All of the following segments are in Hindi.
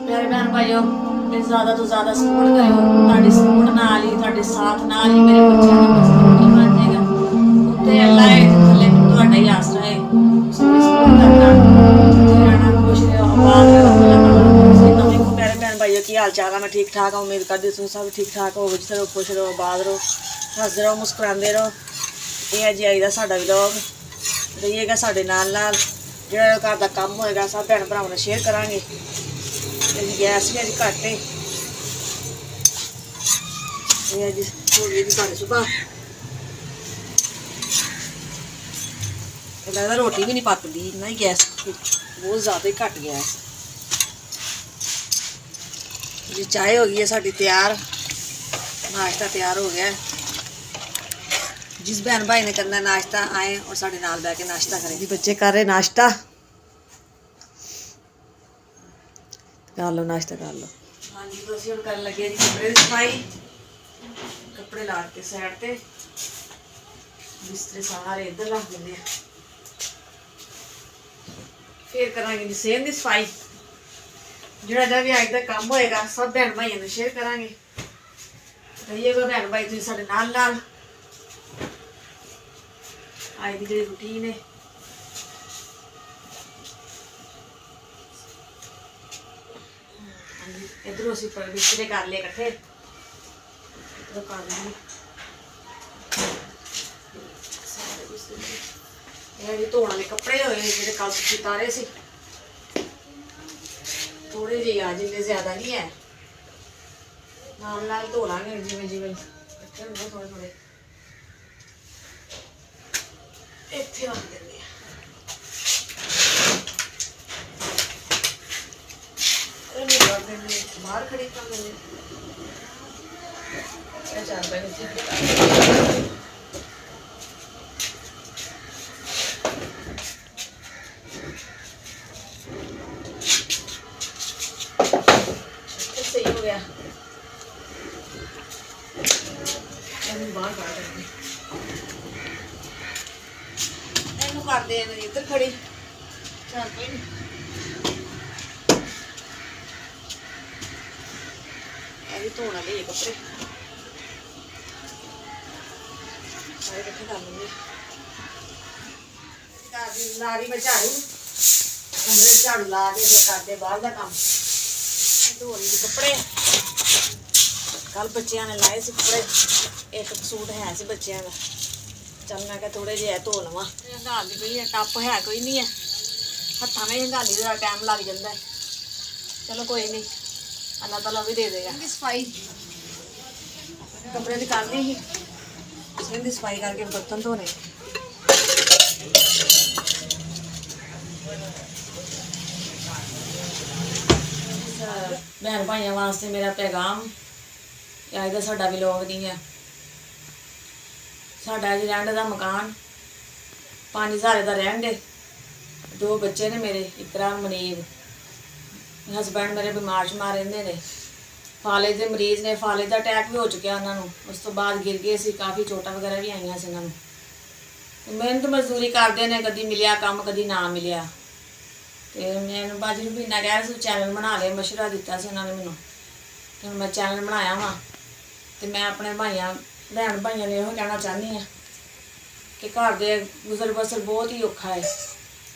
प्यारे बहन भाइयों ज़्यादा तो ज़्यादा सपोर्ट करो। ਤੁਹਾਡੀ सपोर्ट नाल ही ਤੁਹਾਡੇ साथ नाल ही मेरे बच्चों का सपोर्ट बन जाएगा। उत्ते अल्लाह है थले ਤੁਹਾਡਾ ही आसरा है। सपोर्ट करना रहना खुश रहो आबाद रहो। नवीं को प्यारे बहन भाइयों की हाल चाल है? मैं ठीक ठाक हूँ, उम्मीद करती हूँ सब ठीक ठाक हो। जिस तरह खुश रहो आबाद रहो हंसते रहो मुस्कुराते रहो। ये है जी आई का साडा व्लॉग। रहिएगा साडे नाल नाल। जो घर का काम होएगा सब भैन भरावां नाल शेयर करांगे। गैस भी अज घट है। अज हो गई साढ़े सुबह। लगता रोटी भी नहीं पकती ना ही गैस बहुत ज़्यादा ही घट गैस। जी चाय हो गई है साड़ी तैयार, नाश्ता तैयार हो गया है। जिस बहन भाई ने करना नाश्ता आए और साढ़े नाल बैठ के नाश्ता करें। जी बच्चे कर रहे नाश्ता, कर लो नाश्ता कर लो। हाँ जी तो असं हम कर लगे जी कपड़े की सफाई। कपड़े ला के साइड ते बिस्तरे सारे इधर रख देंगे। फिर करांगे जी सेहत की सफाई। जोड़ा भी अज का काम होएगा सब भैन भाइयों ने शेयर करांगे। रहिएगा भैन भाई तुम साढ़े नाल नाल। अज की जी रूटीन है इधरों असी बिस्तरे कर लिए कट्ठे। इधरों कर लिए सारे धोने वाले कपड़े होए जो कल सुखी तारे से थोड़े जी आ जिन्ने ज्यादा नहीं है। नाल नाल धो लांगे जिवें जिवें कट्ठे होंगे थोड़े थोड़े इत्थे रख देंगे। बाहर खड़ी कर लेंगे। चार बैग सही हो गया। बाहर कर दे इधर खड़ी चल कोई नहीं। धोने वाले कपड़े सारे इकट्ठे कर लेंगे। नारी में झाड़ू कमरे झाड़ू ला के फिर करते बाहर का काम। धो ली कपड़े कल बच्चों ने लाए से कपड़े। एक सूट है से बच्चों का चल मैं क्या थोड़े जे धो लवा। हंगाल दी पई है टप है कोई नहीं है हथा में हंगाली का टाइम लग जाता है। चलो कोई नहीं अल्लाह ताला भी दे देगा। सफाई कपड़े निकाल ली ही सफाई करके बर्तन धोने। बहन भाइयों वास्ते मेरा पैगाम अज का साडा व्लॉग नहीं है। साडा अज रेंट का मकान 5 साल का रेंट है। 2 बच्चे ने मेरे इकरा मनीब। हसबैंड मेरे बीमार शमार रहते हैं। फाले के मरीज़ ने फाले का अटैक भी हो चुका उन्होंने। उस तो बाद गिर गए सी काफ़ी चोटा वगैरह भी आई से उन्होंने। मेहनत मजदूरी करते हैं कभी मिलया काम कभी ना मिलया। तो मैं बाजी ने महीना कह रहे चैनल बना लिया मशवरा दिता से उन्होंने मैनू। तो मैं चैनल बनाया वा तो मैं अपने भाइयों भैन भाइयों ने यह कहना चाहती हाँ कि घर के गुजर बसर बहुत ही औखा है।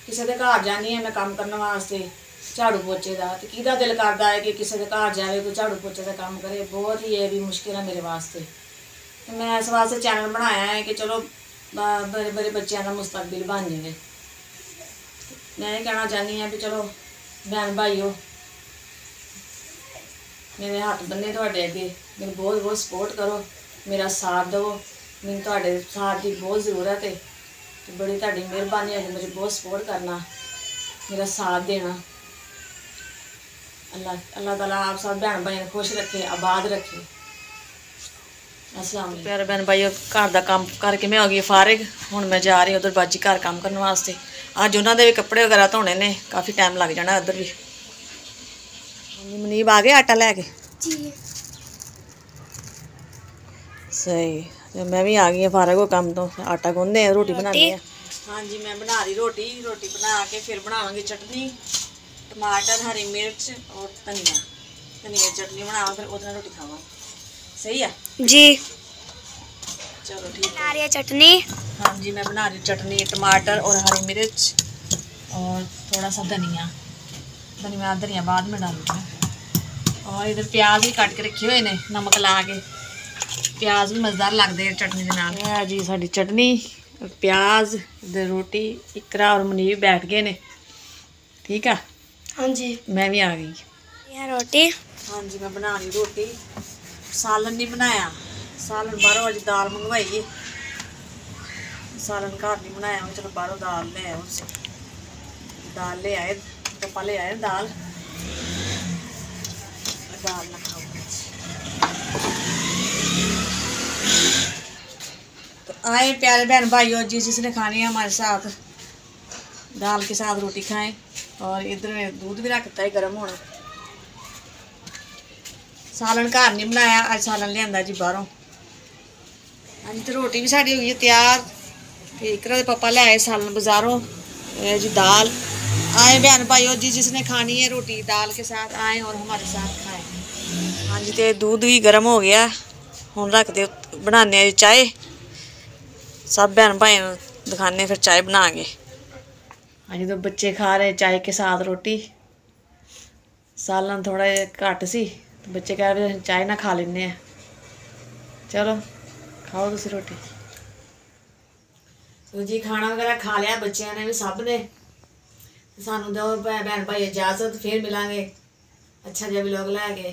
किसी के घर जानी है मैं काम करने वास्ते झाड़ू पोचे का तो किहदा दिल करता है कि किसी के घर जाए कोई झाड़ू पोचे का काम करे। बहुत ही ये भी मुश्किल है मेरे वास्ते। तो मैं इस वास्ते चैनल बनाया है कि चलो बड़े बड़े बच्चों का मुस्तकबिल बन जाए। मैं ये कहना चाहती हाँ भी चलो बहन भाइयों मेरे हाथ बन्ने थोड़े अगे मेरी बहुत बहुत सपोर्ट करो मेरा साथ दो। मैंने थोड़े साथ की बहुत ज़रूरत है तो बड़ी थोड़ी मेहरबानी है मुझे बहुत सपोर्ट करना मेरा साथ देना। अल्लाह अल्लाह ताला आप सब बहन भाई खुश रखे आबाद रखे। अस्सलाम वालेकुम प्यारे बहन भाई घर का काम करके मैं आ गई फारिग। हुण मैं जा रही उधर बाजी घर काम करने वास्ते। अज उन्होंने भी कपड़े वगैरह धोने ने काफ़ी टाइम लग जाना उधर भी। मनीब आ गए आटा लैके सही। तो मैं भी आ गई फारिग हो काम तो आटा गुनदे रोटी बनाने। हाँ जी मैं बना रही रोटी। रोटी बना के फिर बनावांगी चटनी टमाटर हरी मिर्च और धनिया धनिया चटनी बनाओ फिर उधर रोटी खावा। सही है जी। चलो ठीक है। बना रही है चटनी। हाँ जी मैं बना रही हूँ चटनी, टमाटर और हरी मिर्च और थोड़ा सा धनिया धनिया बाद में डालूंगी। और इधर प्याज भी काट के रखे हुए ने नमक ला के, प्याज भी मज़ेदार लगते हैं चटनी के नाल। है जी साड़ी चटनी और प्याज, इधर रोटी, इकरा और मुनीब बैठ गए ने। ठीक है हाँ जी मैं भी आ गई। यह रोटी। हाँ जी मैं बना रही रोटी। सालन नहीं बनाया, सालन बाहरों अज दाल मंगवाई है, सालन घर नहीं बनाया। चलो बाहरों दाल ले आए, उससे दाल ले आए, पापा ले आए दाल ना खाओ। तो आए प्यारे बहन भाइयों, जिसने खानी है हमारे साथ दाल के साथ रोटी खाएं। और इधर में दूध भी रखता है गर्म होना। सालन घर नहीं बनाया, अज सालन लिया जी बाहरों। हाँ जी तो रोटी भी साड़ी हो गई है तैयार। इकरा दे पापा ले आए सालन बाजारों जी। दाल आए बहन भाइयों जी, जिसने खानी है रोटी दाल के साथ आए और हमारे साथ खाएं। हाँ जी तो दूध भी गर्म हो गया, हुण रख दे बनाने चाय। सब बहन भाई दिखाने फिर चाय बना के। हाँ जी तो बच्चे खा रहे चाय के साथ रोटी। सालन थोड़ा घट सी तो बच्चे कह रहे चाय ना खा लेने। चलो खाओ तुसी रोटी। तो जी खाना वगैरह खा लिया बच्चों ने भी, सब ने। सानू दो बहन भाई इजाजत, फिर मिलांगे अच्छा जहा व्लॉग लैके।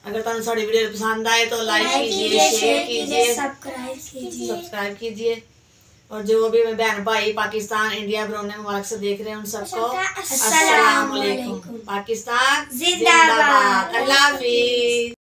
अगर तुहानू साडी वीडियो पसंद आए तो लाइक कीजिए, शेयर कीजिए, सब्सक्राइब कीजिए। और जो भी बहन भाई पाकिस्तान इंडिया बरौने मुबारक से देख रहे हैं उन सबको अस्सलाम वालेकुम। पाकिस्तान जिंदाबाद। अल्लाह हाफिज़।